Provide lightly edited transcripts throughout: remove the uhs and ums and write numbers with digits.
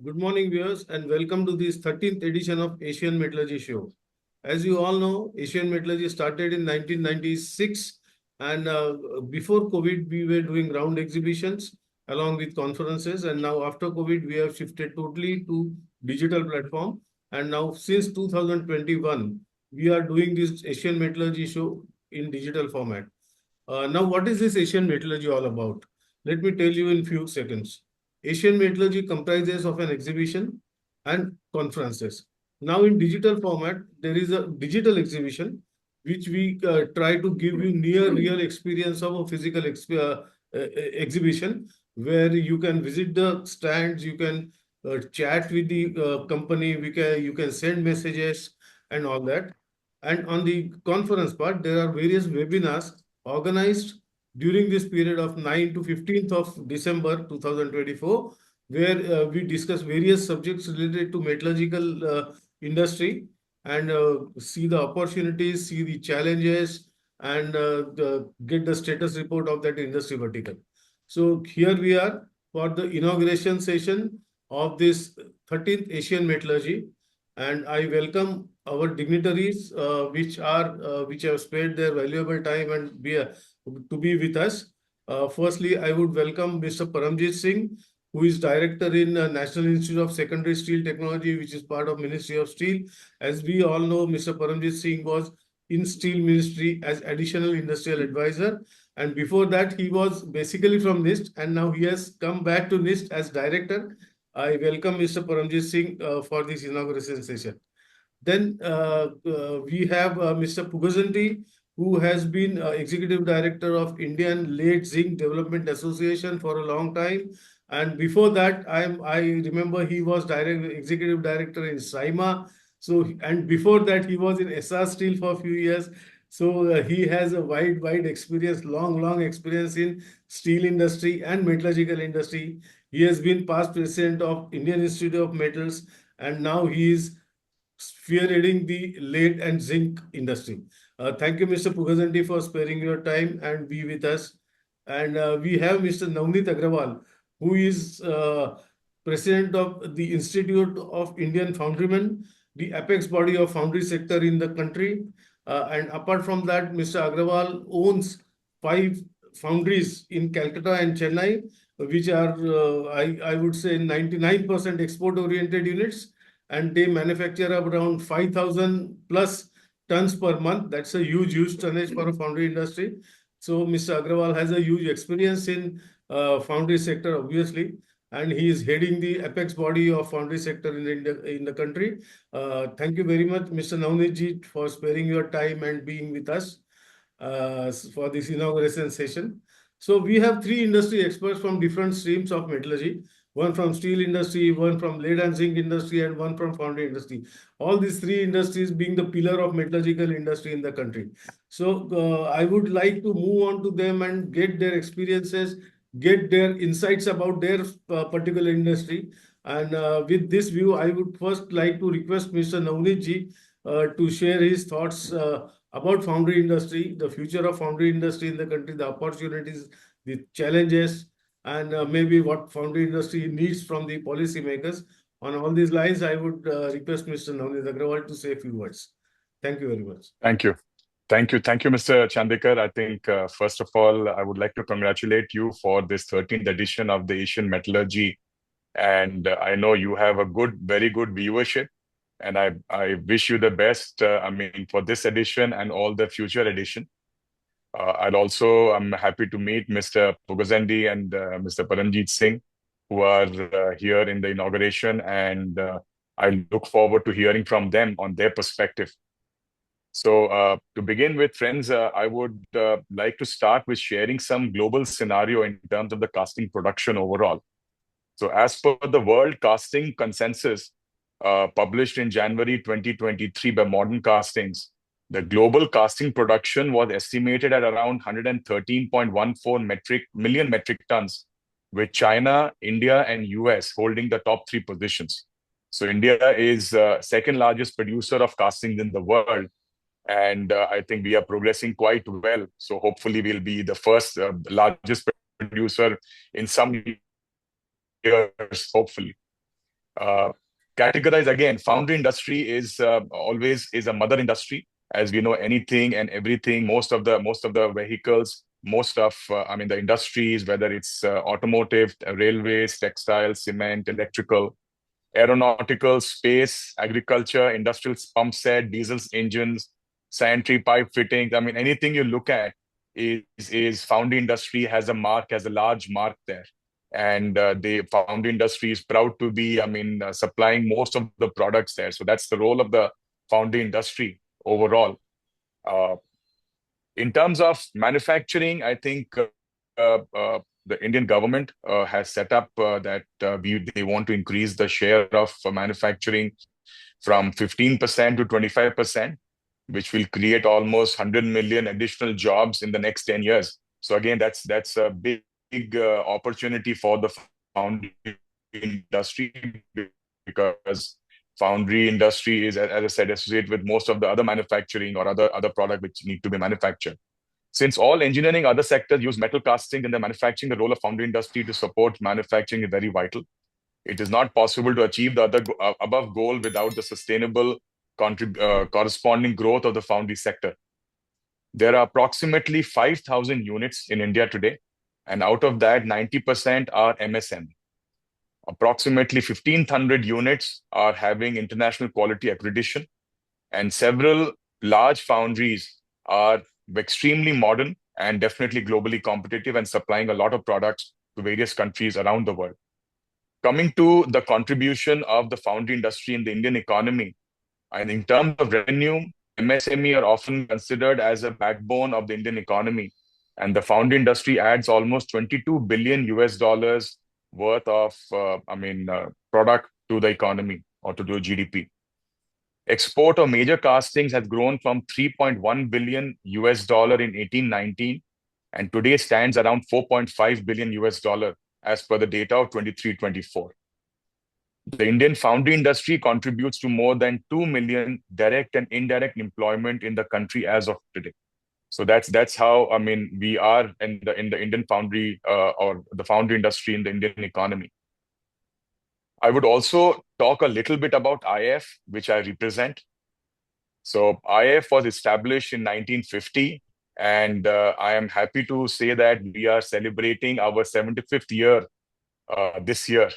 Good morning, viewers, and welcome to this 13th edition of Asian Metallurgy Show. As you all know, Asian Metallurgy started in 1996, and before COVID, we were doing round exhibitions along with conferences, and now after COVID, we have shifted totally to digital platform. And now since 2021, we are doing this Asian Metallurgy Show in digital format. Now, what is this Asian Metallurgy all about? Let me tell you in few seconds. Asian Metallurgy comprises of an exhibition and conferences. Now, in digital format, there is a digital exhibition which we try to give you near real experience of a physical exhibition where you can visit the stands, you can chat with the company, you can send messages and all that. And on the conference part, there are various webinars organized during this period of 9 to 15th of December 2024, where we discuss various subjects related to metallurgical industry and see the opportunities, see the challenges, and get the status report of that industry vertical. So here we are for the inauguration session of this 13th Asian Metallurgy, and I welcome our dignitaries, which have spent their valuable time and to be with us. Firstly, I would welcome Mr. Paramjeet Singh, who is director in National Institute of Secondary Steel Technology, which is part of Ministry of Steel. As we all know, Mr. Paramjeet Singh was in Steel Ministry as additional industrial advisor, and before that, he was basically from NIST, and now he has come back to NIST as director. I welcome Mr. Paramjeet Singh for this inauguration session. Then we have Mr. Pughazhenty, who has been Executive Director of Indian Lead Zinc Development Association for a long time. And before that, I remember he was Executive Director in SIMA. So, and before that, he was in SR Steel for a few years. So he has a wide experience, long experience in steel industry and metallurgical industry. He has been past president of Indian Institute of Metals, and now he is spearheading the lead and zinc industry. Thank you, Mr. Pughazhenty, for sparing your time and be with us. And we have Mr. Navneet Agrawal, who is president of the Institute of Indian Foundrymen, the apex body of foundry sector in the country. And apart from that, Mr. Agrawal owns 5 foundries in Calcutta and Chennai, which are, I would say, 99% export-oriented units, and they manufacture around 5,000 plus tons per month. That's a huge tonnage for a foundry industry. So Mr. Agrawal has a huge experience in foundry sector, obviously, and he is heading the apex body of foundry sector in the country. Thank you very much, Mr. Navneet, for sparing your time and being with us for this inauguration session. So we have 3 industry experts from different streams of metallurgy. One from steel industry, one from lead and zinc industry, and one from foundry industry. All these 3 industries being the pillar of metallurgical industry in the country. So I would like to move on to them and get their experiences, get their insights about their particular industry. And with this view, I would first like to request Mr. Navneet to share his thoughts about foundry industry, the future of foundry industry in the country, the opportunities, the challenges, and maybe what foundry industry needs from the policymakers. On all these lines, I would request Mr. Navneet Agrawal to say a few words. Thank you very much. Thank you. Thank you, Mr. Chandekar. I think, first of all, I would like to congratulate you for this 13th edition of the Asian Metallurgy. And I know you have a very good viewership. And I wish you the best, for this edition and all the future edition. I'm happy to meet Mr. Pughazhenty and Mr. Paramjeet Singh, who are here in the inauguration. And I look forward to hearing from them on their perspective. So to begin with, friends, I would like to start with sharing some global scenario in terms of the casting production overall. So as per the World Casting Consensus, published in January 2023 by Modern Castings, the global casting production was estimated at around 113.14 million metric tons, with China, India, and US holding the top 3 positions. So India is second largest producer of castings in the world. And I think we are progressing quite well. So hopefully we'll be the first largest producer in some years, hopefully. Uh, Categorize again, foundry industry is always is a mother industry. As we know, anything and everything, most of the vehicles, most of the industries, whether it's automotive, railways, textiles, cement, electrical, aeronautical, space, agriculture, industrial pump set, diesel engines, sanitary pipe fittings. I mean, anything you look at is foundry industry has a mark, has a large mark there. And the foundry industry is proud to be, supplying most of the products there. So that's the role of the foundry industry overall. Uh, in terms of manufacturing, I think the Indian government has set up that they want to increase the share of manufacturing from 15% to 25%, which will create almost 100 million additional jobs in the next 10 years. So again, that's a big opportunity for the foundry industry, because foundry industry is, as I said, associated with most of the other manufacturing or other product which need to be manufactured. Since all engineering other sectors use metal casting in the manufacturing, the role of foundry industry to support manufacturing is very vital. It is not possible to achieve the above goal without the sustainable corresponding growth of the foundry sector. There are approximately 5,000 units in India today, and out of that, 90% are MSME. Approximately 1,500 units are having international quality accreditation, and several large foundries are extremely modern and definitely globally competitive and supplying a lot of products to various countries around the world. Coming to the contribution of the foundry industry in the Indian economy, and in terms of revenue, MSME are often considered as a backbone of the Indian economy. And the foundry industry adds almost 22 billion US dollars worth of product to the economy or to the GDP. Export of major castings has grown from 3.1 billion US dollar in 1819 and today stands around 4.5 billion US dollar as per the data of 23-24. The Indian foundry industry contributes to more than 2 million direct and indirect employment in the country as of today. So that's how we are in the Indian foundry or the foundry industry in the Indian economy. I would also talk a little bit about IF, which I represent. So IF was established in 1950, and I am happy to say that we are celebrating our 75th year this year.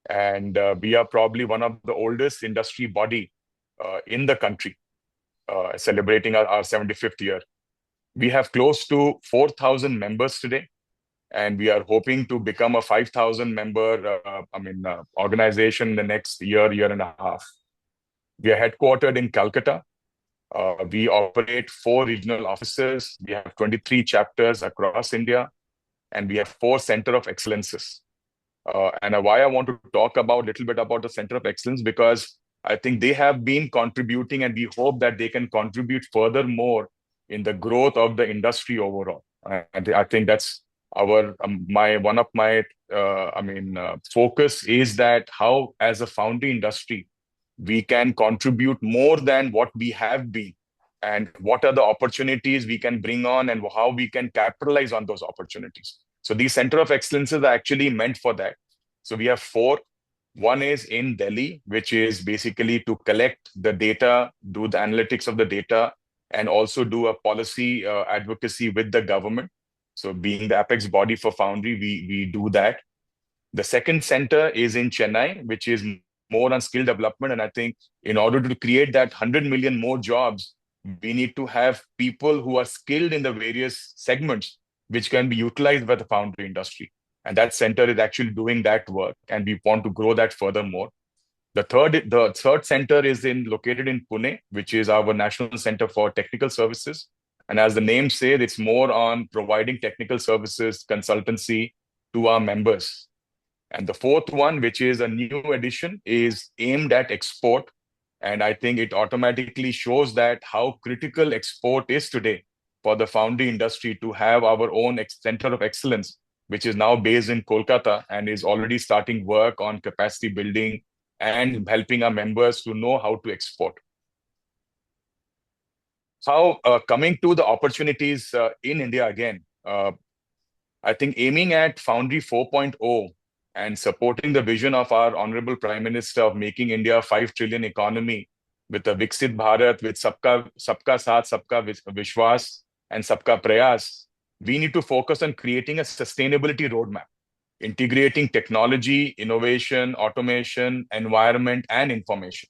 And we are probably one of the oldest industry body in the country, celebrating our 75th year. We have close to 4,000 members today, and we are hoping to become a 5,000 member organization in the next year and a half. We are headquartered in Calcutta. We operate 4 regional offices. We have 23 chapters across India, and we have 4 center of excellences. And why I want to talk about a little bit about the Center of Excellence, because I think they have been contributing, and we hope that they can contribute furthermore in the growth of the industry overall. And I think that's one of my focus is that how, as a foundry industry, we can contribute more than what we have been, and what are the opportunities we can bring on, and how we can capitalize on those opportunities. So these Center of Excellences are actually meant for that. So we have 4. One is in Delhi, which is basically to collect the data, do the analytics of the data, and also do a policy advocacy with the government. So being the apex body for foundry, we do that. The second center is in Chennai, which is more on skill development. And I think in order to create that 100 million more jobs, we need to have people who are skilled in the various segments which can be utilized by the foundry industry. And that center is actually doing that work, and we want to grow that furthermore. The third center is located in Pune, which is our National Center for Technical Services. And as the name says, it's more on providing technical services, consultancy to our members. And the fourth one, which is a new addition, is aimed at export. And I think it automatically shows that how critical export is today for the foundry industry to have our own center of excellence, which is now based in Kolkata and is already starting work on capacity building and helping our members to know how to export. How coming to the opportunities in India again, I think aiming at Foundry 4.0 and supporting the vision of our Honorable Prime Minister of making India a 5 trillion economy with a Viksit Bharat, with Sabka Saath, Sabka Vishwas, and Sabka Prayas, we need to focus on creating a sustainability roadmap, integrating technology, innovation, automation, environment, and information.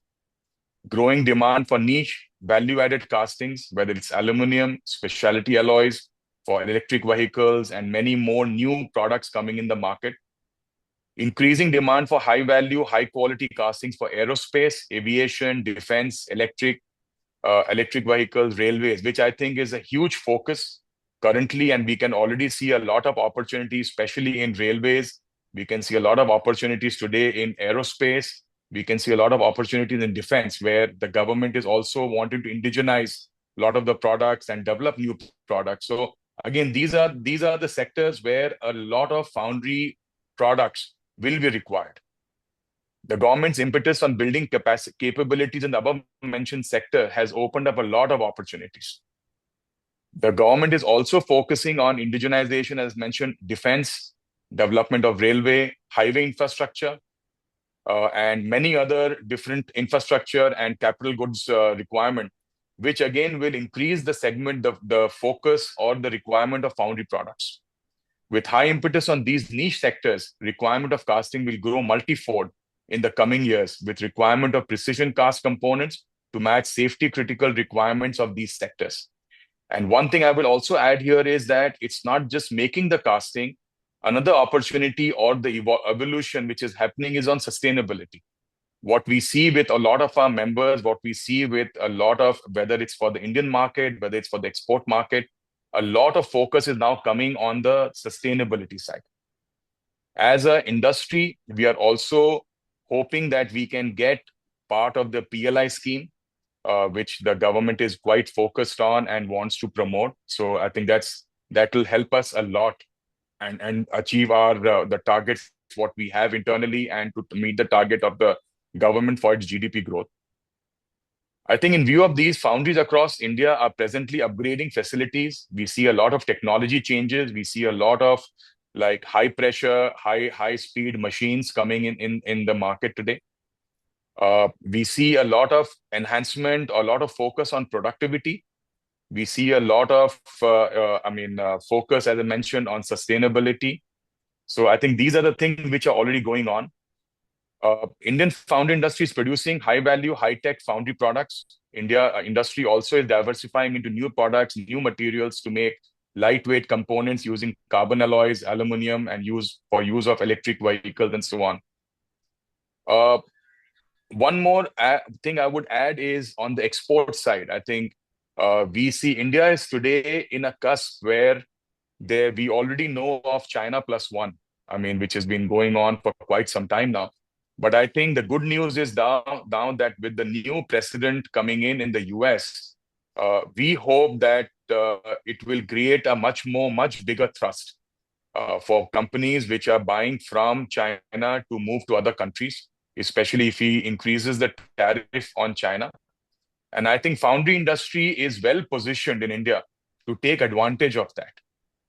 Growing demand for niche value-added castings, whether it's aluminum, specialty alloys for electric vehicles, and many more new products coming in the market. Increasing demand for high-value, high-quality castings for aerospace, aviation, defense, electric vehicles, railways, which I think is a huge focus currently, and we can already see a lot of opportunities, especially in railways. We can see a lot of opportunities today in aerospace. We can see a lot of opportunities in defense, where the government is also wanting to indigenize a lot of the products and develop new products. So again, these are the sectors where a lot of foundry products will be required. The government's impetus on building capabilities in the above-mentioned sector has opened up a lot of opportunities. The government is also focusing on indigenization, as mentioned, defense, development of railway, highway infrastructure, and many other different infrastructure and capital goods requirement, which again will increase the segment, the focus or the requirement of foundry products. With high impetus on these niche sectors, requirement of casting will grow multifold in the coming years, with requirement of precision cast components to match safety critical requirements of these sectors. And one thing I will also add here is that it's not just making the casting. Another opportunity or the evolution which is happening is on sustainability. What we see with a lot of our members, what we see with a lot of, whether it's for the Indian market, whether it's for the export market, a lot of focus is now coming on the sustainability side. As an industry, we are also hoping that we can get part of the PLI scheme, which the government is quite focused on and wants to promote. So I think that will help us a lot and achieve our the targets what we have internally, and to meet the target of the government for its GDP growth. I think in view of these, foundries across India are presently upgrading facilities. We see a lot of technology changes. We see a lot of like high pressure, high speed machines coming in the market today. We see a lot of enhancement, a lot of focus on productivity. We see a lot of, focus, as I mentioned, on sustainability. So I think these are the things which are already going on. Indian foundry industry is producing high-value, high-tech foundry products. India industry also is diversifying into new products, new materials to make lightweight components using carbon alloys, aluminum, and use of electric vehicles and so on. One more thing I would add is on the export side. I think we see India is today in a cusp where we already know of China plus one, which has been going on for quite some time now. But I think the good news is now that with the new president coming in the US, we hope that it will create a much bigger thrust for companies which are buying from China to move to other countries, especially if he increases the tariff on China. And I think foundry industry is well positioned in India to take advantage of that.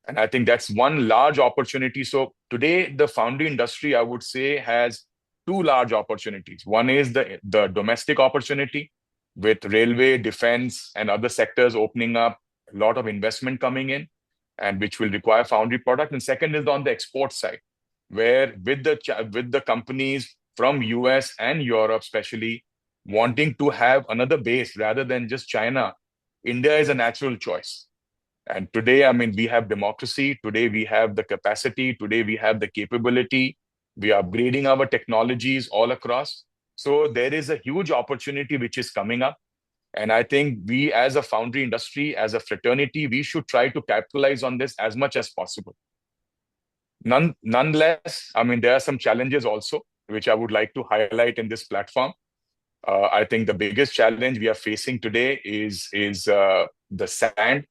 And I think that's one large opportunity. So today, the foundry industry, I would say, has two large opportunities. One is the domestic opportunity with railway, defense, and other sectors opening up, a lot of investment coming in, and which will require foundry product. And second is on the export side, where with the companies from US and Europe, especially wanting to have another base rather than just China, India is a natural choice. And today, we have democracy. Today, we have the capacity. Today, we have the capability. We are upgrading our technologies all across. So there is a huge opportunity which is coming up. And I think we, as a foundry industry, as a fraternity, we should try to capitalize on this as much as possible. Nonetheless, there are some challenges also, which I would like to highlight in this platform. I think the biggest challenge we are facing today is the sand.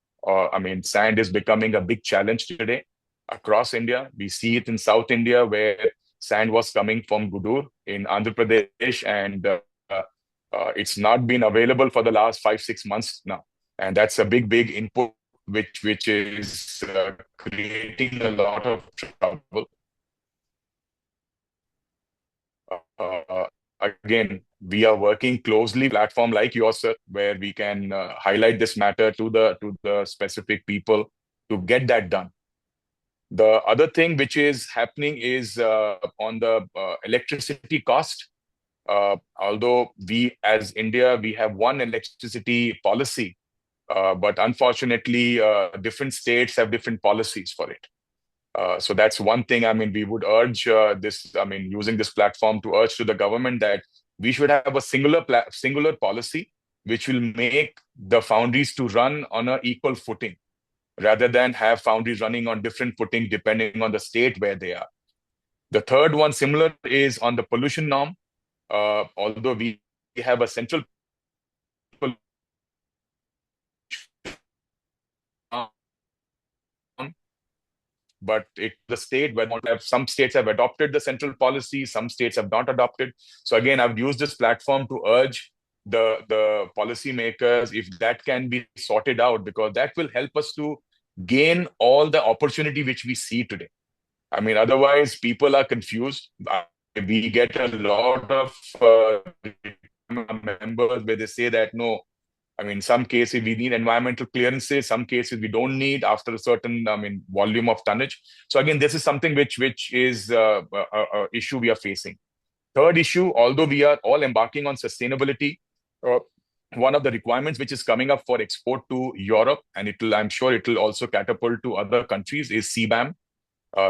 Sand is becoming a big challenge today across India. We see it in South India, where sand was coming from Gudur in Andhra Pradesh, and it's not been available for the last 5-6 months now. And that's a big input, which is creating a lot of trouble. Again, we are working closely platform like yours, sir, where we can highlight this matter to the specific people to get that done. The other thing which is happening is on the electricity cost. Although we, as India, we have one electricity policy, but unfortunately, different states have different policies for it. So that's one thing. I mean, we would urge using this platform to urge to the government that we should have a singular policy which will make the foundries to run on an equal footing, rather than have foundries running on different footing depending on the state where they are. The third one, similar, is on the pollution norm. Although we have a central pollution norm, but the state where some states have adopted the central policy, some states have not adopted. So again, I've used this platform to urge the policymakers if that can be sorted out, because that will help us to gain all the opportunity which we see today. I mean, otherwise people are confused. We get a lot of members where they say that no, I mean, some cases we need environmental clearances, some cases we don't need after a certain, volume of tonnage. So again, this is something which is a issue we are facing. Third issue, although we are all embarking on sustainability, one of the requirements which is coming up for export to Europe, and I'm sure it will also catapult to other countries, is CBAM,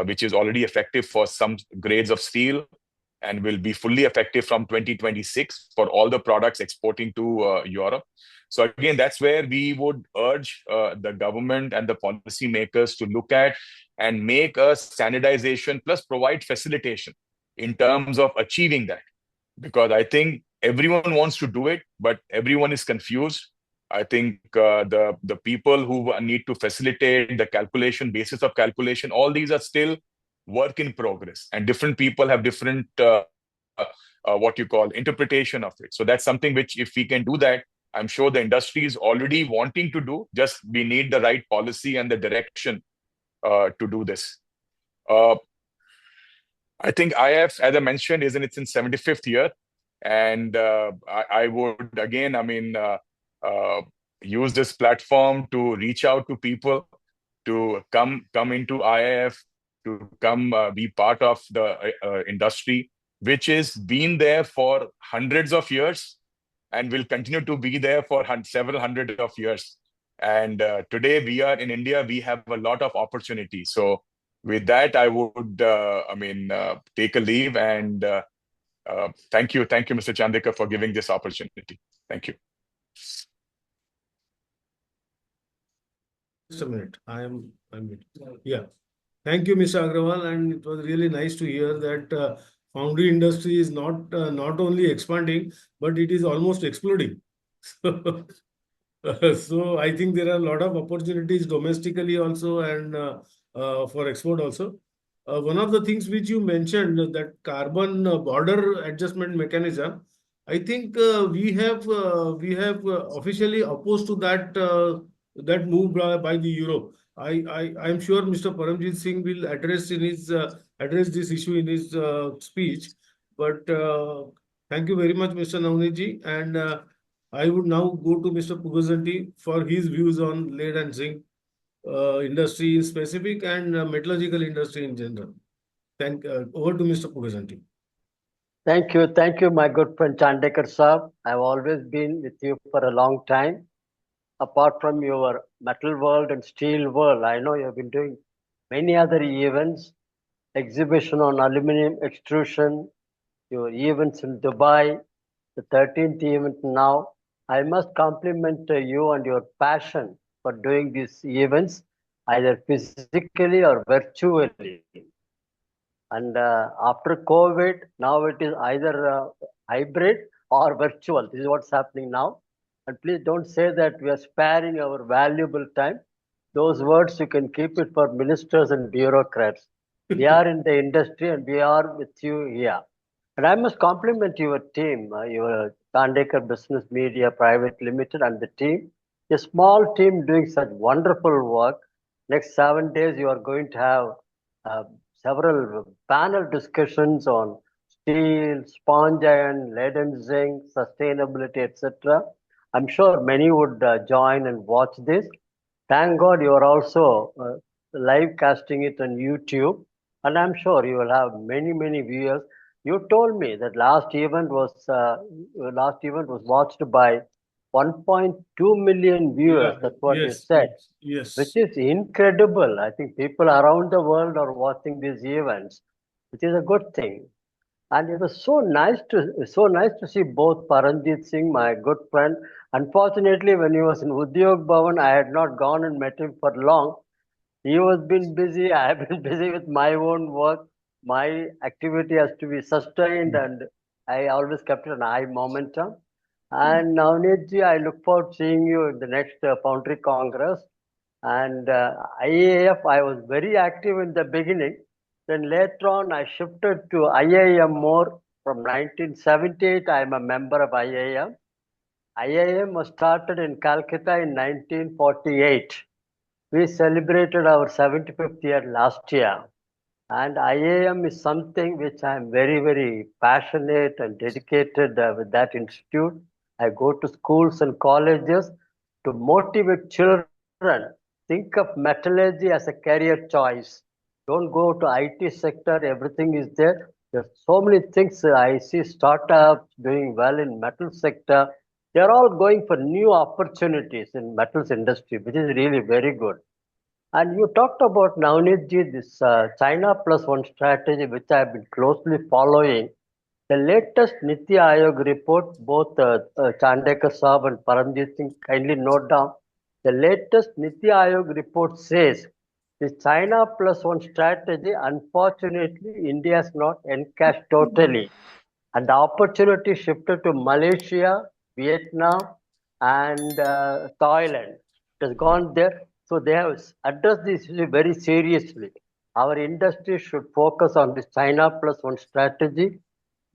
which is already effective for some grades of steel and will be fully effective from 2026 for all the products exporting to Europe. So again, that's where we would urge the government and the policy makers to look at and make a standardization plus provide facilitation in terms of achieving that. Because I think everyone wants to do it, but everyone is confused. I think the people who need to facilitate the calculation, basis of calculation, all these are still work in progress, and different people have different what you call interpretation of it. So that's something which, if we can do that, I'm sure the industry is already wanting to do. Just we need the right policy and the direction to do this. I think IF, as I mentioned, is in its 75th year, and I would again, use this platform to reach out to people to come into IIF, to come be part of the industry, which has been there for hundreds of years and will continue to be there for several hundred of years. And today we are in India, we have a lot of opportunity. So with that, I would, take a leave, and thank you, Mr. Chandekar, for giving this opportunity. Thank you. Just a minute. Yeah. Thank you, Mr. Agrawal, and it was really nice to hear that foundry industry is not only expanding, but it is almost exploding. So I think there are a lot of opportunities domestically also, and for export also. One of the things which you mentioned, that carbon border adjustment mechanism, I think we have officially opposed to that move by the Europe. I'm sure Mr. Paramjeet Singh will address this issue in his speech. But thank you very much, Mr. Navneet ji, and I would now go to Mr. Pughazhenty for his views on lead and zinc industry in specific, and metallurgical industry in general. Over to Mr. Pughazhenty. Thank you, my good friend Chandekar Saab. I've always been with you for a long time. Apart from your Metalworld and Steelworld, I know you've been doing many other events, exhibition on aluminum extrusion, your events in Dubai, the 13th event now. I must compliment you and your passion for doing these events, either physically or virtually. And after COVID, now it is either hybrid or virtual. This is what's happening now. And please don't say that we are sparing our valuable time. Those words, you can keep it for ministers and bureaucrats. We are in the industry and we are with you here. And I must compliment your team, your Chandekar Business Media Private Limited and the team. A small team doing such wonderful work. Next 7 days, you are going to have several panel discussions on steel, sponge iron, lead and zinc, sustainability, etc. I'm sure many would join and watch this. Thank God you are also live casting it on YouTube, and I'm sure you will have many viewers. You told me that last event was watched by 1.2 million viewers. Yeah, That's what you yes, said, yes, which yes. is incredible. I think people around the world are watching these events, which is a good thing. And it was so nice to see both Paramjeet Singh, my good friend. Unfortunately, when he was in Udyog Bhavan, I had not gone and met him for long. He was been busy. I have been busy with my own work. My activity has to be sustained, and I always kept an high momentum. And Navneet ji, I look forward to seeing you in the next Foundry Congress. And IAF, I was very active in the beginning. Then later on, I shifted to IIM more. From 1978, I am a member of IIM. IIM was started in Calcutta in 1948. We celebrated our 75th year last year. And IAM is something which I am very passionate and dedicated with that institute. I go to schools and colleges to motivate children. Think of metallurgy as a career choice. Don't go to IT sector, everything is there. There's so many things I see startups doing well in metal sector. They're all going for new opportunities in metals industry, which is really very good. And you talked about Navneet ji, this China plus one strategy, which I have been closely following. The latest Niti Aayog report, both Chandekar Saab and Paramjeet Singh, kindly note down. The latest Niti Aayog report says the China plus one strategy, unfortunately, India has not encashed totally. And the opportunity shifted to Malaysia, Vietnam, and Thailand. It has gone there. So they have addressed this issue very seriously. Our industry should focus on this China plus one strategy.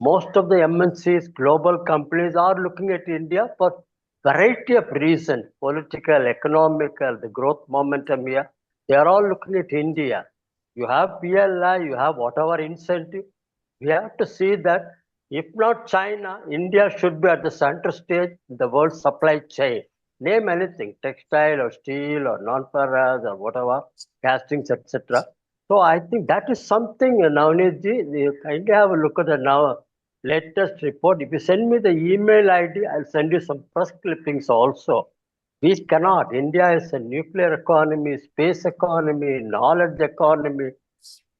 Most of the MNCs, global companies are looking at India for variety of reasons, political, economical, the growth momentum here. They are all looking at India. You have PLI, you have whatever incentive. We have to see that if not China, India should be at the center stage in the world supply chain. Name anything, textile or steel or non-ferrous or whatever, castings, etc. So I think that is something, Navneet ji, you kindly have a look at the now latest report. If you send me the email ID, I'll send you some press clippings also. We cannot. India is a nuclear economy, space economy, knowledge economy,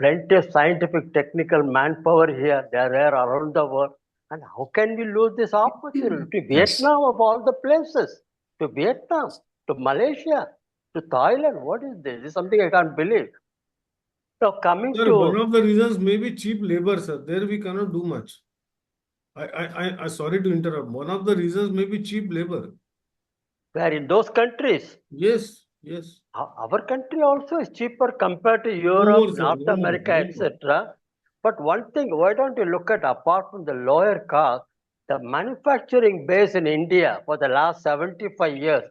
plenty of scientific, technical manpower here. They are there around the world. And how can we lose this opportunity? To Yes. Vietnam of all the places, to Vietnam, to Malaysia, to Thailand. What is this? This is something I can't believe. So coming Sir, one to of the reasons may be cheap labor, sir. There we cannot do much. I sorry to interrupt. One of the reasons may be cheap labor. where in those countries, Yes, yes. our country also is cheaper compared to No Europe, more, sir. North No more. America, No more. etc. But one thing, why don't you look at apart from the lower cost, the manufacturing base in India for the last 75 years,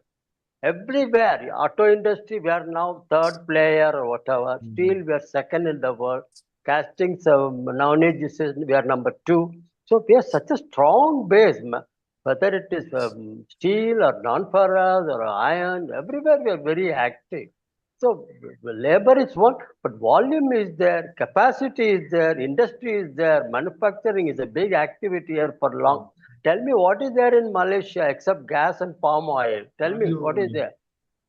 everywhere, auto industry, we are now third player or whatever. Steel, we are second in the world. Castings, nowadays, we are number two. So we have such a strong base, whether it is steel or non-ferrous or iron, everywhere we are very active. So labor is one, but volume is there, capacity is there, industry is there, manufacturing is a big activity here for long. Tell me what is there in Malaysia except gas and palm oil? Tell me what is there?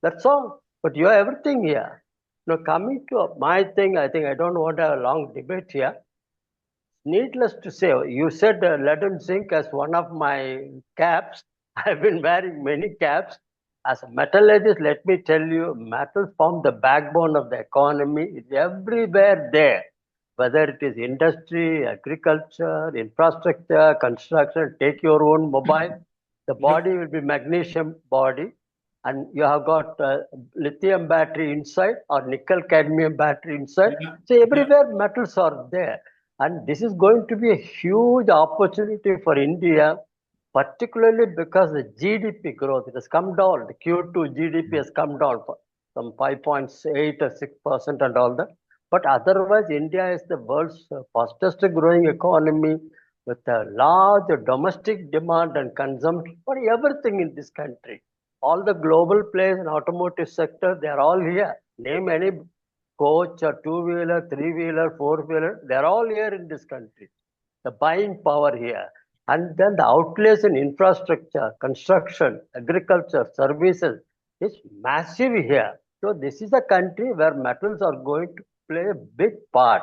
That's all. But you have everything here. Now coming to my thing, I think I don't want to have a long debate here. Needless to say, you said lead and zinc as one of my caps. I've been wearing many caps. As a metallurgist, let me tell you, metals form the backbone of the economy. It's everywhere there, whether it is industry, agriculture, infrastructure, construction. Take your own mobile. The Yeah, body will be magnesium body, and you have got lithium battery inside or nickel cadmium battery inside. yeah, So yeah. everywhere metals are there. And this is going to be a huge opportunity for India, particularly because the GDP growth, it has come down. The Q2 GDP has come down from 5.8 or 6% and all that. But otherwise, India is the world's fastest growing economy. with a large domestic demand and consumption for everything in this country. All the global players in automotive sector, they are all here. Name any coach or two-wheeler, three-wheeler, four-wheeler, they are all here in this country. The buying power here. And then the outlays in infrastructure, construction, agriculture, services is massive here. So this is a country where metals are going to play a big part.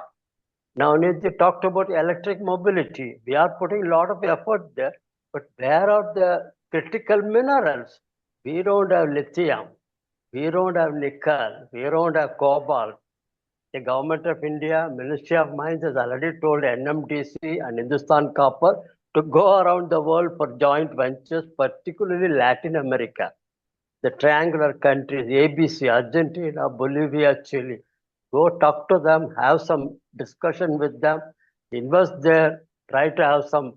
Now, Navneet talked about electric mobility. We are putting a lot of effort there, but where are the critical minerals? We don't have lithium. We don't have nickel. We don't have cobalt. The government of India, Ministry of Mines has already told NMDC and Hindustan Copper to go around the world for joint ventures, particularly Latin America. The triangular countries, ABC, Argentina, Bolivia, Chile. Go talk to them, have some discussion with them, invest there, try to have some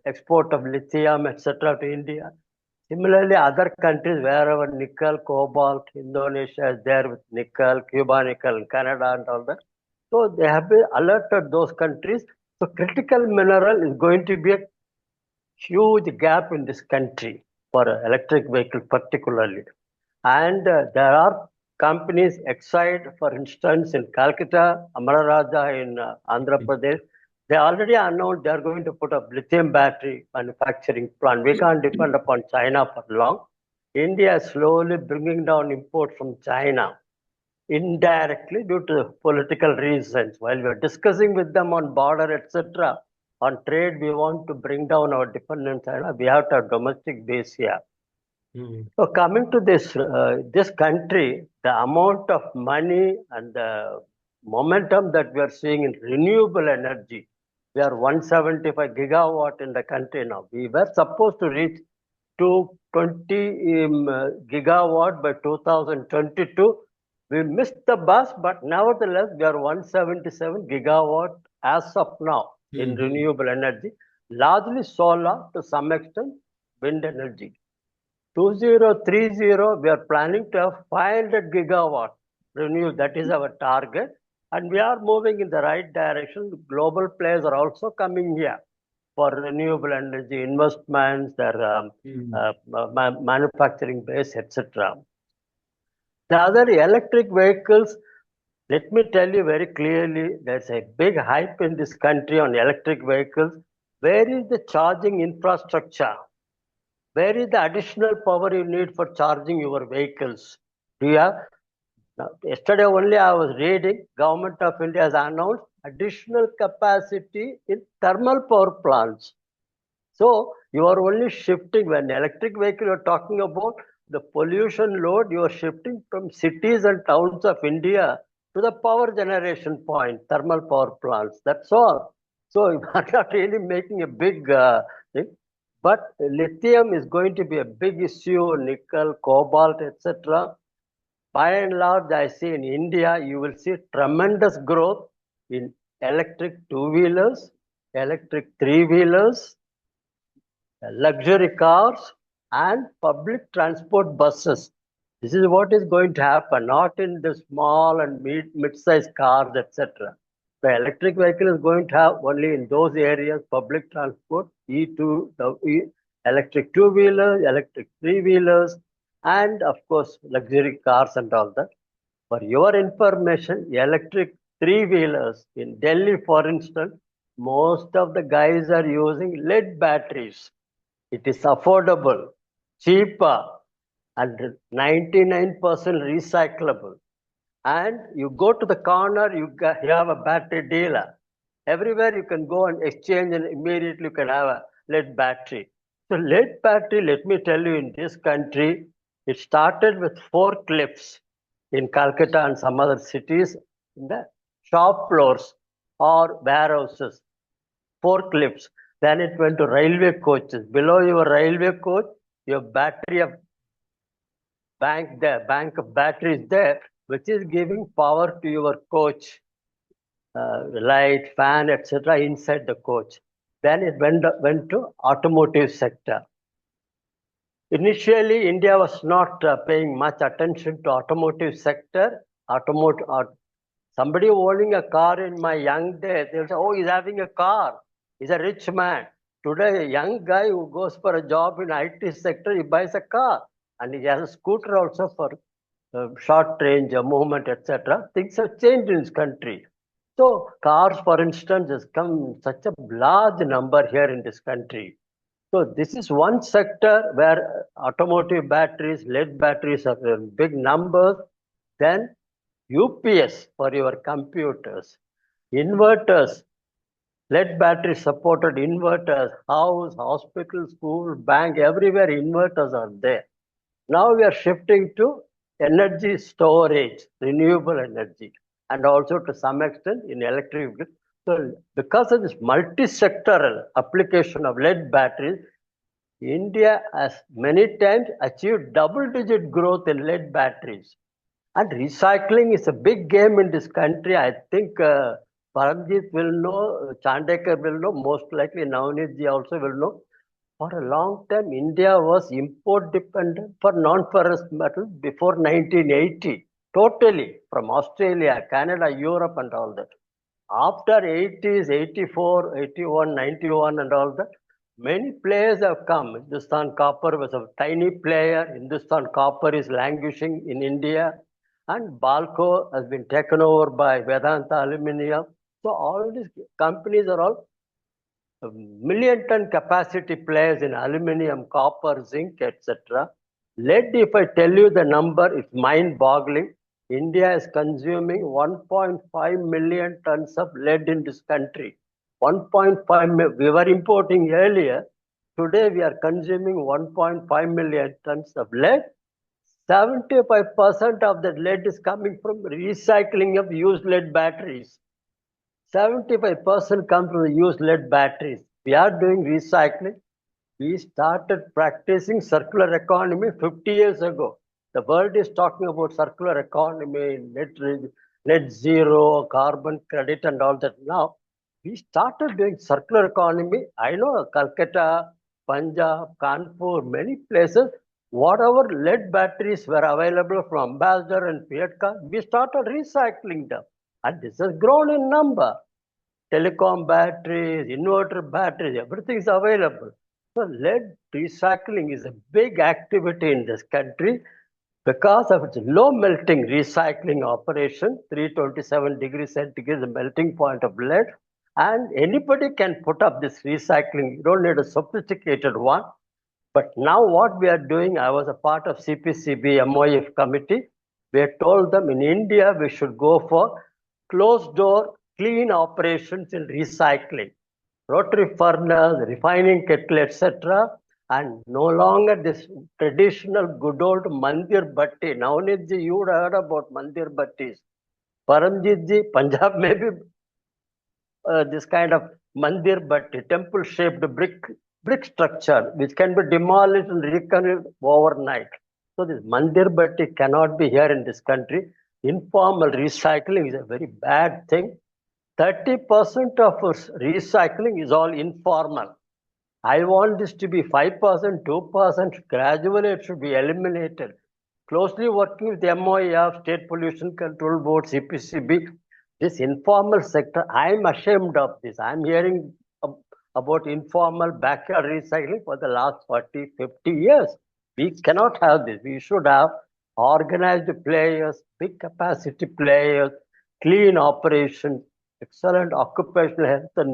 export of lithium, etc. to India. Similarly, other countries wherever nickel, cobalt, Indonesia is there with nickel, Cuba nickel, Canada and all that. So they have been alerted those countries. So critical mineral is going to be a huge gap in this country for electric vehicles particularly. And there are companies, Exide, for instance, in Calcutta, Amara Raja in Andhra Pradesh, they already announced they are going to put up lithium battery manufacturing plant. We can't depend upon China for long. India is slowly bringing down imports from China indirectly due to political reasons. While we are discussing with them on border, etc., on trade, we want to bring down our dependence on China. We have to have domestic base here. So coming to this country, the amount of money and the momentum that we are seeing in renewable energy, we are 175 gigawatt in the country now. We were supposed to reach 220 gigawatt by 2022. We missed the bus, but nevertheless, we are 177 gigawatt as of now in renewable energy, largely solar, to some extent wind energy. 2030, we are planning to have 500 gigawatt renewable. That is our target. And we are moving in the right direction. Global players are also coming here for renewable energy investments, their manufacturing base, etc. The other electric vehicles, let me tell you very clearly, there's a big hype in this country on electric vehicles. Where is the charging infrastructure? Where is the additional power you need for charging your vehicles? Do you have? Yesterday only I was reading, Government of India has announced additional capacity in thermal power plants. So you are only shifting, when electric vehicle you are talking about the pollution load, you are shifting from cities and towns of India to the power generation point, thermal power plants. That's all. So you are not really making a big thing. But lithium is going to be a big issue, nickel, cobalt, etc. By and large, I see in India, you will see tremendous growth in electric two-wheelers, electric three-wheelers, luxury cars, and public transport buses. This is what is going to happen, not in the small and mid-sized cars, etc. The electric vehicle is going to have only in those areas public transport, electric two-wheelers, electric three-wheelers, and of course luxury cars and all that. For your information, electric three-wheelers in Delhi, for instance, most of the guys are using lead batteries. It is affordable, cheaper, and 99% recyclable. And you go to the corner, you have a battery dealer. Everywhere you can go and exchange, and immediately you can have a lead battery. So lead battery, let me tell you, in this country, it started with forklifts in Calcutta and some other cities in the shop floors or warehouses. Forklifts. Then it went to railway coaches. Below your railway coach, your battery of bank of batteries there, which is giving power to your coach, light, fan, etc. inside the coach. Then it went to automotive sector. Initially, India was not paying much attention to automotive sector. Somebody owning a car in my young days, they'll say, oh, he's having a car. He's a rich man. Today, a young guy who goes for a job in IT sector, he buys a car and he has a scooter also for short range, movement, etc. Things have changed in this country. So cars, for instance, has come such a large number here in this country. So this is one sector where automotive batteries, lead batteries are in big numbers. Then UPS for your computers, inverters, lead battery supported inverters, house, hospital, school, bank, everywhere inverters are there. Now we are shifting to energy storage, renewable energy, and also to some extent in electric. So because of this multi-sectoral application of lead batteries, India has many times achieved double-digit growth in lead batteries. And recycling is a big game in this country. I think Paramjeet will know, Chandekar will know, most likely Navneet ji also will know. For a long time, India was import dependent for non-ferrous metals before 1980, totally from Australia, Canada, Europe, and all that. After 80s, 84, 81, 91, and all that, many players have come. Hindustan Copper was a tiny player. Hindustan Copper is languishing in India. And Balco has been taken over by Vedanta Aluminium. So all these companies are all million ton capacity players in aluminium, copper, zinc, etc. Lead, if I tell you the number, it's mind boggling. India is consuming 1.5 million tons of lead in this country. 1.5 we were importing earlier. Today we are consuming 1.5 million tons of lead. 75% of that lead is coming from recycling of used lead batteries. 75% come from the used lead batteries. We are doing recycling. We started practicing circular economy 50 years ago. The world is talking about circular economy, net zero, carbon credit, and all that. Now, we started doing circular economy. I know Calcutta, Punjab, Kanpur, many places, whatever lead batteries were available from Ambassador and Fiat, we started recycling them. And this has grown in number. Telecom batteries, inverter batteries, everything is available. So lead recycling is a big activity in this country because of its low melting recycling operation. 327 degrees centigrade is the melting point of lead. And anybody can put up this recycling. You don't need a sophisticated one. But now what we are doing, I was a part of CPCB MOF committee. We told them in India we should go for closed door clean operations in recycling, rotary furnace, refining kettle, etc. And no longer this traditional good old mandir batti. Navneet ji, you would have heard about mandir battis. Paramjeet ji, Punjab maybe this kind of mandir batti, temple shaped brick structure which can be demolished and reconstructed overnight. So this mandir batti cannot be here in this country. Informal recycling is a very bad thing. 30% of recycling is all informal. I want this to be 5%, 2%. Gradually, it should be eliminated. Closely working with the MOEF, State Pollution Control Board, CPCB, this informal sector, I'm ashamed of this. I'm hearing about informal backyard recycling for the last 40, 50 years. We cannot have this. We should have organized players, big capacity players, clean operations, excellent occupational health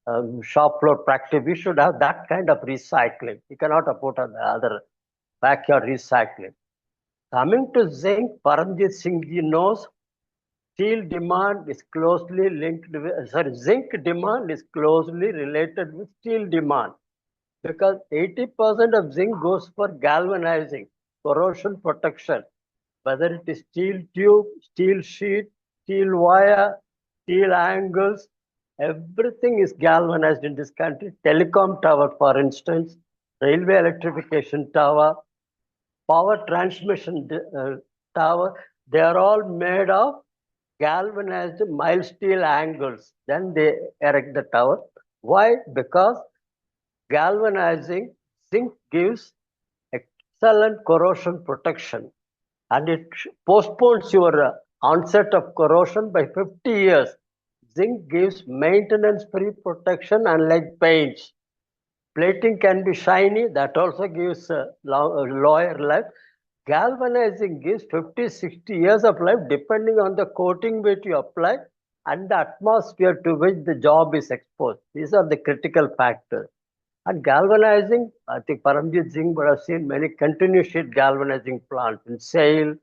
and shop floor practice. We should have that kind of recycling. We cannot afford the other backyard recycling. Coming to zinc, Paramjeet Singh ji knows steel demand is closely linked with, zinc demand is closely related with steel demand because 80% of zinc goes for galvanizing, corrosion protection, whether it is steel tube, steel sheet, steel wire, steel angles, everything is galvanized in this country. Telecom tower, for instance, railway electrification tower, power transmission tower, they are all made of galvanized mild steel angles. Then they erect the tower. Why? Because galvanizing zinc gives excellent corrosion protection and it postpones your onset of corrosion by 50 years. zinc gives maintenance-free protection unlike paints. Plating can be shiny, that also gives a longer life. Galvanizing gives 50, 60 years of life depending on the coating weight you apply and the atmosphere to which the job is exposed. These are the critical factors. And galvanizing, I think Paramjeet Singh would have seen many continuous sheet galvanizing plants in SAIL,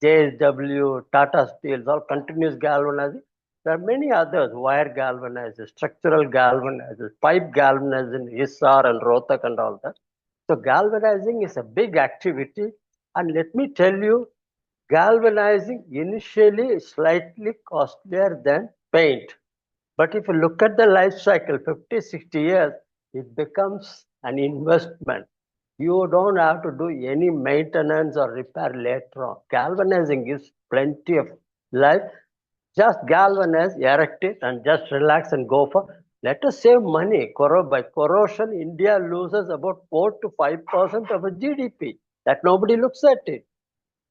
JSW, Tata Steel, all continuous galvanizing. There are many others, wire galvanizers, structural galvanizers, pipe galvanizing, Hisar and Rohtak and all that. So galvanizing is a big activity. And let me tell you, galvanizing initially is slightly costlier than paint. But if you look at the life cycle, 50, 60 years, it becomes an investment. You don't have to do any maintenance or repair later on. Galvanizing gives plenty of life. Just galvanize, erect it, and just relax and go for. Let us save money. By corrosion, India loses about 4 to 5% of a GDP. That nobody looks at it.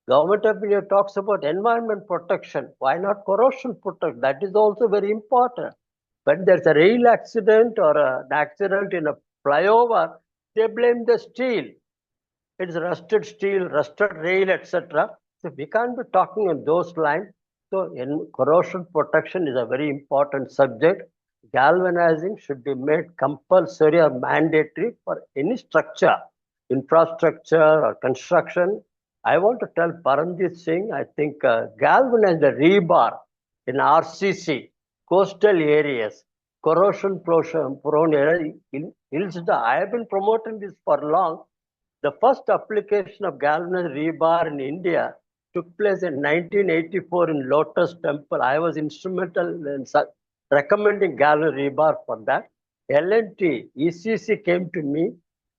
Government of India talks about environment protection. Why not corrosion protection? That is also very important. When there's a rail accident or an accident in a flyover, they blame the steel. It's rusted steel, rusted rail, etc. So we can't be talking on those lines. So corrosion protection is a very important subject. Galvanizing should be made compulsory or mandatory for any structure, infrastructure or construction. I want to tell Paramjeet Singh, I think galvanize the rebar in RCC, coastal areas, corrosion prone areas. ILZDA, I have been promoting this for long. The first application of galvanized rebar in India took place in 1984 in Lotus Temple. I was instrumental in recommending galvanized rebar for that. L&T, ECC came to me.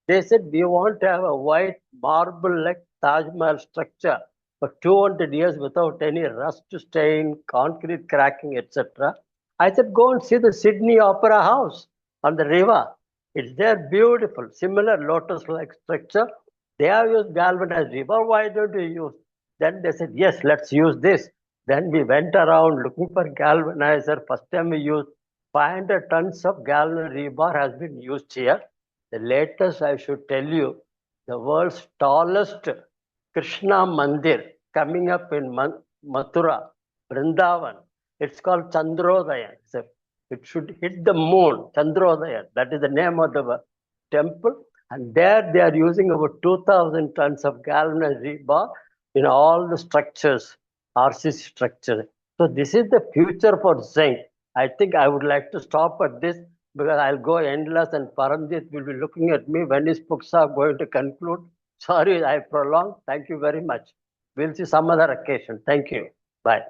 They said, we want to have a white marble-like Taj Mahal structure for 200 years without any rust stain, concrete cracking, etc. I said, go and see the Sydney Opera House on the river. It's there, beautiful, similar lotus-like structure. They have used galvanized rebar. Why don't you use? Then they said, yes, let's use this. Then we went around looking for galvanizer. First time we used 500 tons of galvanized rebar has been used here. The latest, I should tell you, the world's tallest Krishna Mandir coming up in Mathura, Vrindavan. It's called Chandrodaya. It should hit the moon, Chandrodaya. That is the name of the temple. And there they are using about 2,000 tons of galvanized rebar in all the structures, RCC structures. So this is the future for zinc. I think I would like to stop at this because I'll go endless and Paramjeet will be looking at me when his books are going to conclude. Sorry, I prolonged. Thank you very much. We'll see some other occasion. Thank you. Bye.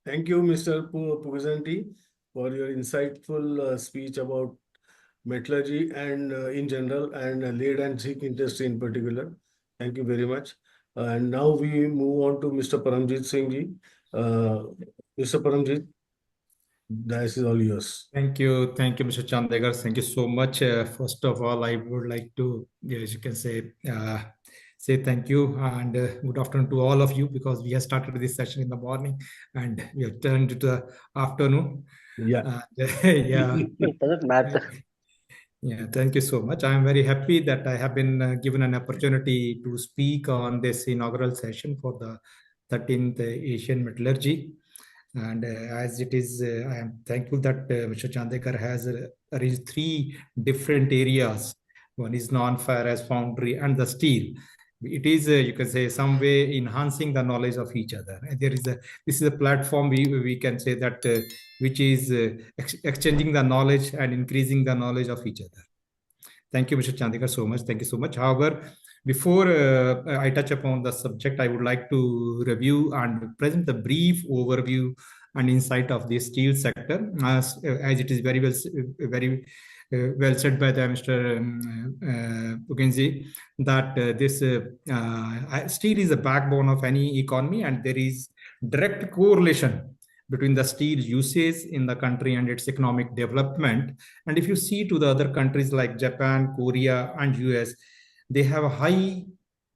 Thank you, Mr. Pughazhenty, for your insightful speech about metallurgy and in general and lead and zinc industry in particular. Thank you very much. And now we move on to Mr. Paramjeet Singh ji. Mr. Paramjeet, this is all yours. Thank you, Mr. Chandekar. Thank you so much. First of all, I would like to, as you can say thank you and good afternoon to all of you because we have started this session in the morning and we have turned to the afternoon. Yeah. Yeah. It doesn't matter. Yeah, thank you so much. I'm very happy that I have been given an opportunity to speak on this inaugural session for the 13th Asian Metallurgy. And as it is, I am thankful that Mr. Chandekar has arranged 3 different areas. One is non-ferrous, foundry, and the steel. It is, you can say, some way enhancing the knowledge of each other. And this is a platform we can say that which is exchanging the knowledge and increasing the knowledge of each other. Thank you, Mr. Chandekar, so much. Thank you so much. However, before I touch upon the subject, I would like to review and present the brief overview and insight of the steel sector, as it is very well said by the Mr. Pughazhenty, that this steel is the backbone of any economy, and there is direct correlation between the steel usage in the country and its economic development. And if you see to the other countries like Japan, Korea, and US, they have a high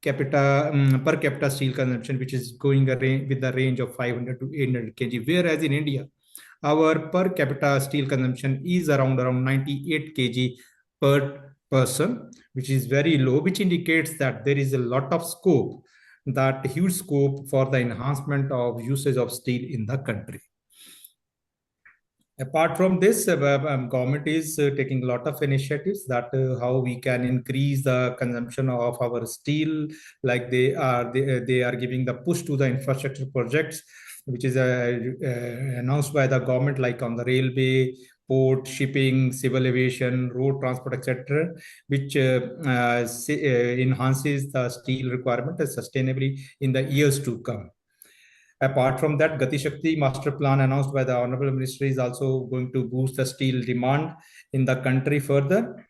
per capita steel consumption, which is going with the range of 500 to 800 kg, whereas in India, our per capita steel consumption is around 98 kg per person, which is very low, which indicates that there is a lot of scope, that huge scope for the enhancement of usage of steel in the country. Apart from this, government is taking a lot of initiatives that how we can increase the consumption of our steel, like they are giving the push to the infrastructure projects, which is announced by the government, like on the railway, port, shipping, civil aviation, road transport, etc., which enhances the steel requirement sustainably in the years to come. Apart from that, Gati Shakti master plan announced by the Honorable Minister is also going to boost the steel demand in the country further.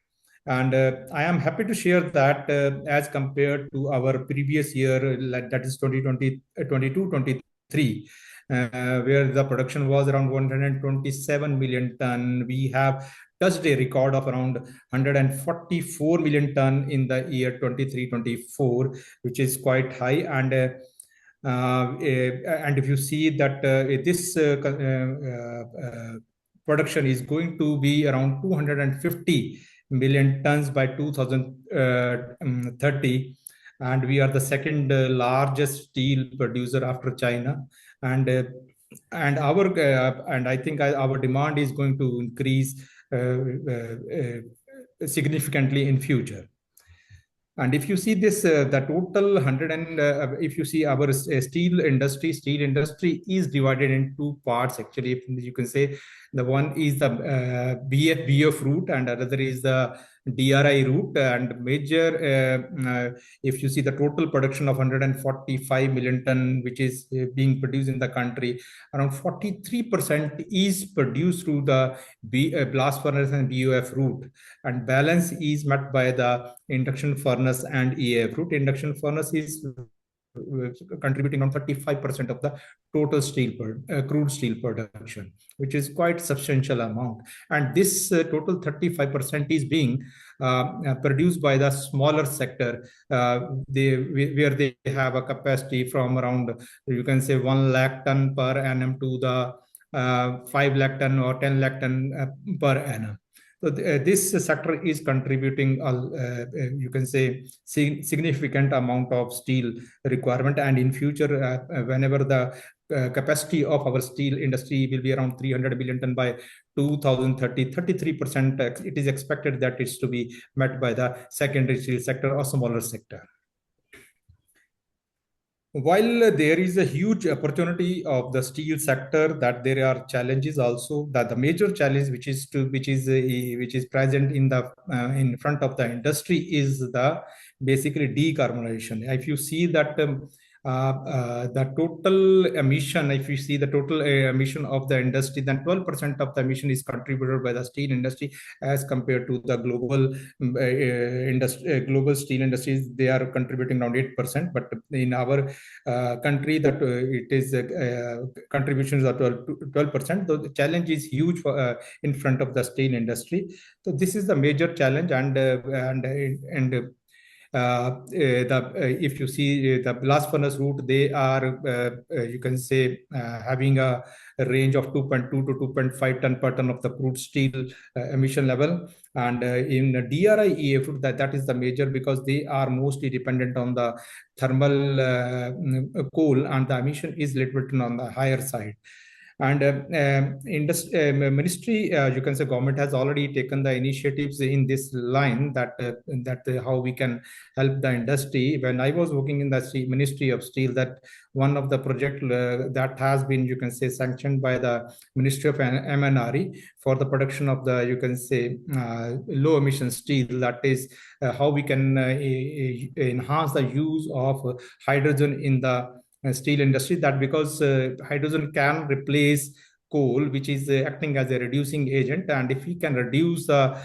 And I am happy to share that as compared to our previous year, that is 2020, 22-23, where the production was around 127 million ton, we have touched a record of around 144 million ton in the year 23-24, which is quite high. And if you see that this production is going to be around 250 million tons by 2030, and we are the second largest steel producer after China, and I think our demand is going to increase significantly in future. And if you see this, the total 100 and if you see our steel industry is divided in two parts. Actually, you can say the one is the BF route, and another is the DRI route. And major, if you see the total production of 145 million ton, which is being produced in the country, around 43% is produced through the blast furnace and BOF route, and balance is met by the induction furnace and EAF route. Induction furnace is contributing on 35% of the total steel crude steel production, which is quite substantial amount. And this total 35% is being produced by the smaller sector, where they have a capacity from around, you can say, 1 lakh ton per annum to the 5 lakh ton or 10 lakh ton per annum. So this sector is contributing, you can say, significant amount of steel requirement. And in future, whenever the capacity of our steel industry will be around 300 million ton by 2030, 33%, it is expected that it's to be met by the secondary steel sector or smaller sector. While there is a huge opportunity of the steel sector, that there are challenges also. That the major challenge which is present in the in front of the industry is the basically decarbonization. If you see that the total emission, if you see the total emission of the industry, then 12% of the emission is contributed by the steel industry, as compared to the global global steel industries. They are contributing around 8%, but in our country, that it is contributions are 12%. So the challenge is huge for, in front of the steel industry. So this is the major challenge. If you see the blast furnace route, they are you can say having a range of 2.2 to 2.5 ton per ton of the crude steel emission level. And in DRI EAF route, that is the major, because they are mostly dependent on the thermal coal, and the emission is little bit on the higher side. And ministry, you can say government has already taken the initiatives in this line, that how we can help the industry. When I was working in the Ministry of Steel, that one of the project that has been, you can say, sanctioned by the Ministry of MNRE for the production of the, you can say, low emission steel. That is how we can enhance the use of hydrogen in the steel industry. That because hydrogen can replace coal, which is acting as a reducing agent. And if we can reduce the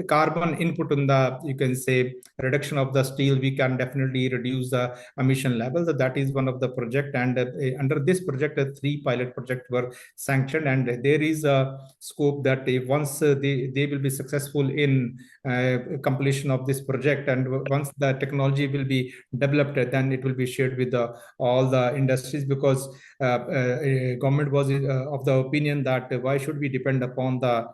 carbon input in the, you can say, reduction of the steel, we can definitely reduce the emission levels. So that is one of the project. And under this project, 3 pilot projects were sanctioned. And there is a scope that once they will be successful in completion of this project, and once the technology will be developed, then it will be shared with all the industries, because government was of the opinion that why should we depend upon the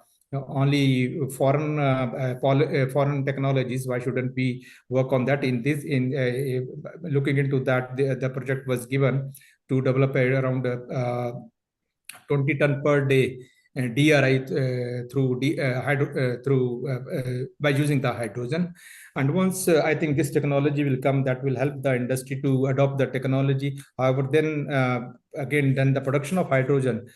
only foreign technologies? Why shouldn't we work on that? In this, looking into that, the project was given to develop around 20 ton per day DRI by using the hydrogen. And once I think this technology will come, that will help the industry to adopt the technology. However, then then the production of hydrogen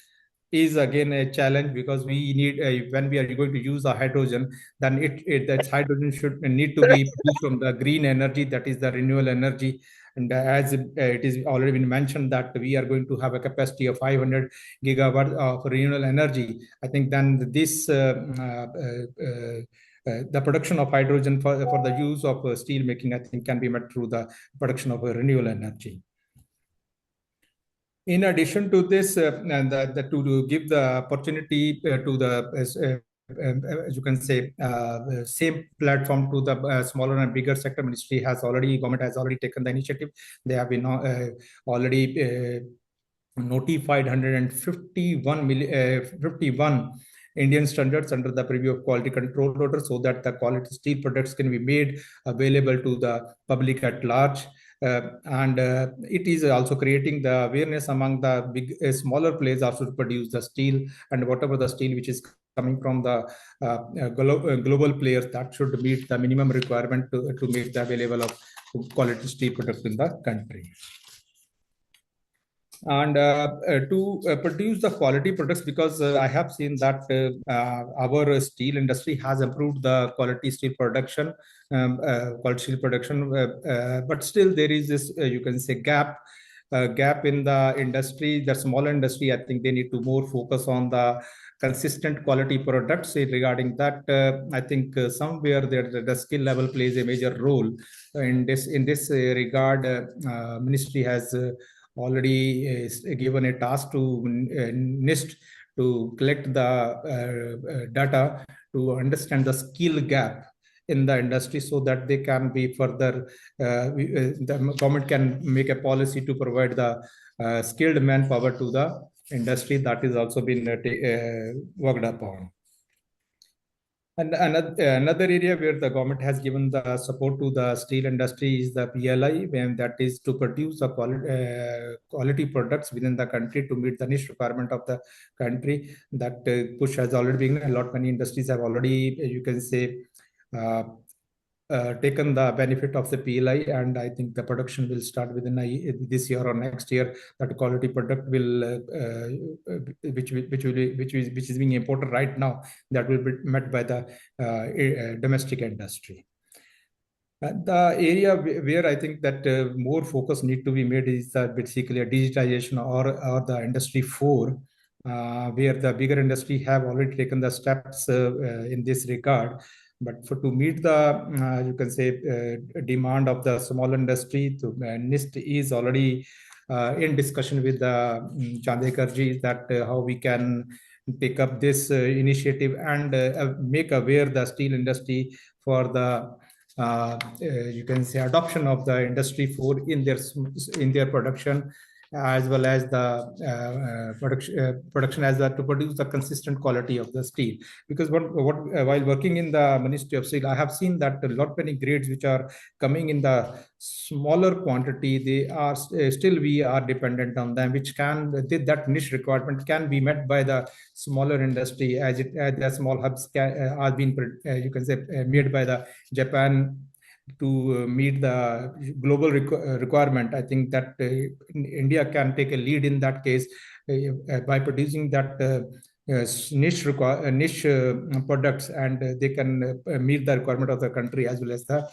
is again a challenge, because we need when we are going to use the hydrogen, then that hydrogen should need to be produced from the green energy, that is the renewable energy. And as it is already been mentioned that we are going to have a capacity of 500 gigawatt of renewable energy, I think then this the production of hydrogen for the use of steel making, I think, can be met through the production of renewable energy. In addition to this, to give the opportunity to the you can say same platform to the smaller and bigger sector, government has already taken the initiative. They have been already notified 51 Indian standards under the preview of quality control order, so that the quality steel products can be made available to the public at large. And it is also creating the awareness among the smaller players also to produce the steel, and whatever the steel which is coming from the global players, that should meet the minimum requirement to make the available of quality steel product in the country. And to produce the quality products, because I have seen that our steel industry has improved the quality steel production, but still there is this you can say gap in the industry. The smaller industry, I think they need to more focus on the consistent quality products. Regarding that, I think somewhere there the skill level plays a major role in this regard. Ministry has already given a task to NISST to collect the data to understand the skill gap in the industry, so that they can be further, the government can make a policy to provide the skilled manpower to the industry. That is also been worked upon. And another area where the government has given the support to the steel industry is the PLI, when that is to produce the quality products within the country to meet the niche requirement of the country. That push has already been, many industries have already, you can say, taken the benefit of the PLI, and I think the production will start within this year or next year. That quality product will, which is being imported right now, that will be met by the domestic industry. The area where I think that more focus need to be made is basically a digitization or the industry 4, where the bigger industry have already taken the steps in this regard. But to meet the, you can say, demand of the small industry, NIST is already in discussion with the Chandekar ji that how we can take up this initiative and make aware the steel industry for the you can say adoption of the industry 4 in their production, as well as the production as to produce the consistent quality of the steel. Because while working in the Ministry of Steel, I have seen that a lot many grades which are coming in the smaller quantity, they are still we are dependent on them, which can that niche requirement can be met by the smaller industry, as the small hubs are being you can say made by the Japan to meet the global requirement. I think that India can take a lead in that case by producing that niche products, and they can meet the requirement of the country, as well as the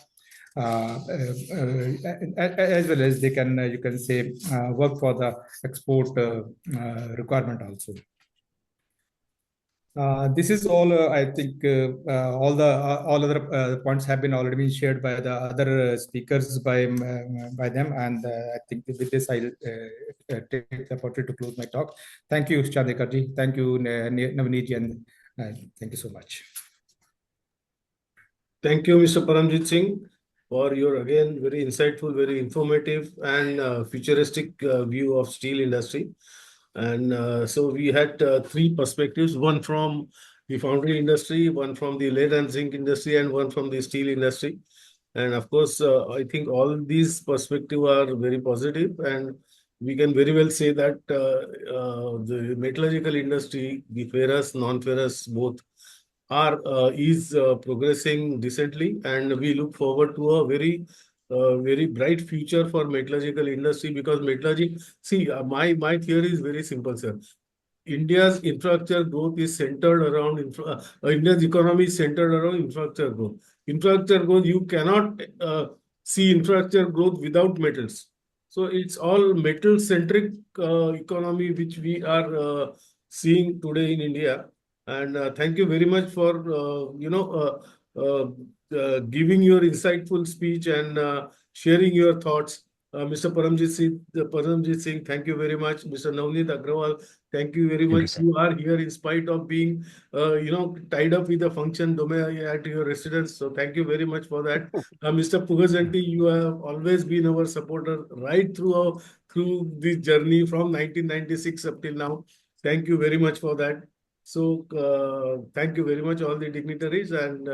as well as they can you can say work for the export requirement also. This is all. I think all other points have been already been shared by the other speakers by them, and I think with this I'll take the opportunity to close my talk. Thank you, Chandekar ji. Thank you, Navneet ji, and thank you so much. Thank you, Mr. Paramjeet Singh, for your again very insightful, very informative, and futuristic view of steel industry. And so we had three perspectives: one from the foundry industry, one from the lead and zinc industry, and one from the steel industry. And of course, I think all these perspectives are very positive, and we can very well say that the metallurgical industry, the ferrous, non-ferrous, both is progressing decently, and we look forward to a very bright future for metallurgical industry, because metallurgy. See, my theory is very simple, sir. India's infrastructure growth is centered around India's economy is centered around infrastructure growth. Infrastructure growth, you cannot see infrastructure growth without metals. So it's all metal centric economy which we are seeing today in India. And thank you very much for giving your insightful speech and sharing your thoughts. Mr. Paramjeet Singh, thank you very much. Mr. Navneet Agrawal, thank you very Thank you, much. sir. You are here in spite of being, tied up with a function at your residence. So thank you very much for that. Mr. Pughazhenty, you have always been our supporter right through this journey from 1996 up till now. Thank you very much for that. So thank you very much, all the dignitaries, and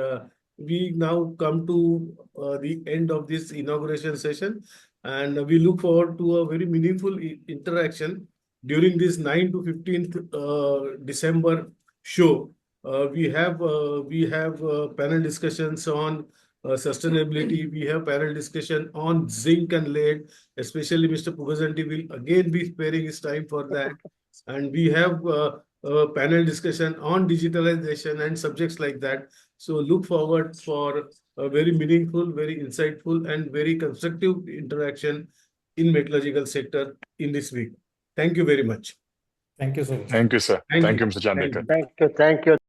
we now come to the end of this inauguration session, and we look forward to a very meaningful interaction during this 9 to 15th December show. We have panel discussions on sustainability. We have panel discussion on zinc and lead. Especially Mr. Pughazhenty will again be sparing his time for that, and we have panel discussion on digitalization and subjects like that. So look forward for a very meaningful, very insightful, and very constructive interaction in metallurgical sector in this week. Thank you very much. Thank you so much. Thank you, sir. Thank Thank you. you, Mr. Chandekar. Thank you. Thank you.